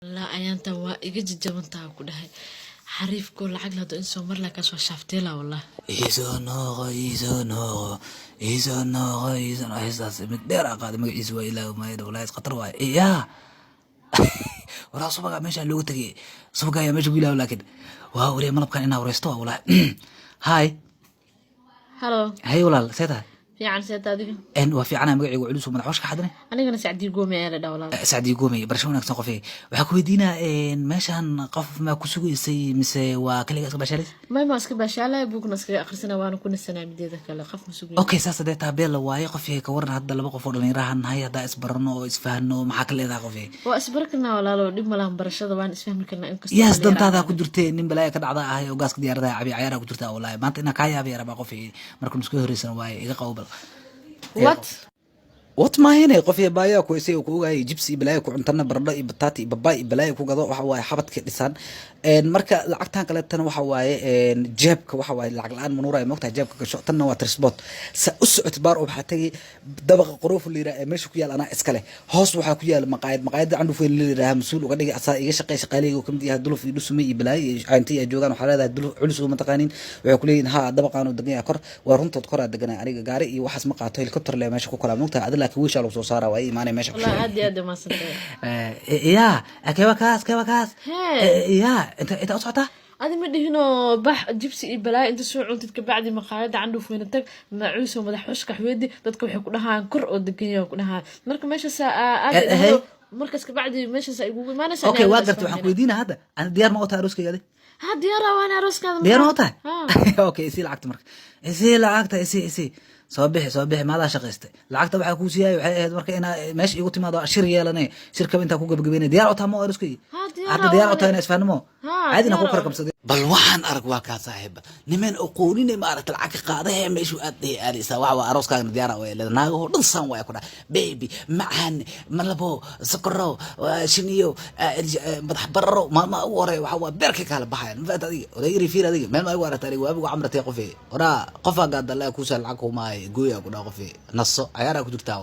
لا أيانتا وإيجي جبنتها كلها حريف كل عقله ده إنسان مر لك أسوأ شافتيلا والله إيزو نوغو إيزو نوغو إيزو نوغو إيزو نوغو إيزاس مقدار قاد مقعيس وإله وما يدو لا يسقطر واي إياه ولا صبغا ماشي لو تجي صبغا يا ماشي ويله ولكن واو ري ملب كان إنا وريستوا والله هاي هلو هاي ولا سيتها في عن سيادة دي إن وفي عنا مقعي وعلوس ومن حوش كحدنا أنا كنا سعدي قومي أنا دولار سعدي قومي برشلونة سنقفي وحكوا يدينا إن ماشان قف ما كسوق يسي مسي وكل جالس بشرس ما ماسك باشالة بوك ماسك آخر سنة وأنا كنا السنة بديتك كلا خف مسؤولين اوكي ساسا دي تابيل واي قفي كورنا هدا لبا قفور لين راهن هاي هدا اسبرنو اسفهنو ما حق ليدا قفي وأسبركنا ولا لو دب ملهم برشة وأنا اسمه كنا إنك ياس دنتادا ku jirtay nin balaya ka dhacda ah oo gaaska diyaarada cabi ciyaara ku jirta wallahi maanta ina ka yaabay raba qofii markuu isku horeysan waay iga qowbal what ma hene qofii baaya ku isay ku ogaay jibsi balaya ku cuntana baradho iyo bataati iyo babaay balaya ku gado waxa waay xabadka dhisan marka lacagtan kale tan waxa waay jeebka waxa waay lacag la'aan manuuray moogtaa jeebka gasho tan waa transport sa u socod baar oo waxa tagay dabaqa qorof liira ee meesha ku yaal ana iskale hoos waxa ku yaal maqaayad candu feel liira masuul uga dhigay asaa iga shaqeeyay kamid yahay duluf iyo dhusumay iyo balay aantii ay joogan waxa leedahay duluf culus oo mataqaanin waxay ku leeyihiin ha dabaqaan oo degan kor waa runtood kor deganay aniga gaari iyo waxaas ma qaato helicopter le meesha ku kala moogtaa adla laakiin wiisha lagu soo saaraa way iimaanay meesha والله عادي ما صدق يا كيف كاس يا انت اصعدها هذا مدي هنا بح جبسي بلاي انت سو cunted بعد ما قاعد عنده فين تag macuuso madax xushka xweedi dadka waxay ku dhahaan kor oo degan ku dhahaan marka meesha saa markas ka bacdi meesha saa igu imaanaysa okay waa gartay waxaan ku weydiinaa hadda aan diyaar ma u tahay arooskayga ha diyaar waan arooskada diyaar ma u tahay okay isi lacagta marka isi soo bixi maadaa shaqaystay lacagta waxa ku siiyay waxay ahayd marka ina meesha igu timaado shir yeelanay shirka inta ku gabagabeynay diyaar u tahay ma arooskayga hadda diyaar u tahay inay isfahanmo caadina ku karkamsaday bal waxaan arag waa ka saaxiib niman aqoonine ma aragta lacag qaadahay meeshu aad aadaysa waxa arooskaaga diyaar ah ee naago dhan san way ku dhahay baby macaan malabo sakaro shiniyo madax bararo ma u horay waxa waa beerka kala baxayan ma adiga oday fiir adiga meel ma ay warata adiga waabigu camratay qofay ora qofa gaad Allah ku sal lacag kuma gooya ku dhaa qofay naso ayaara ku jirtaa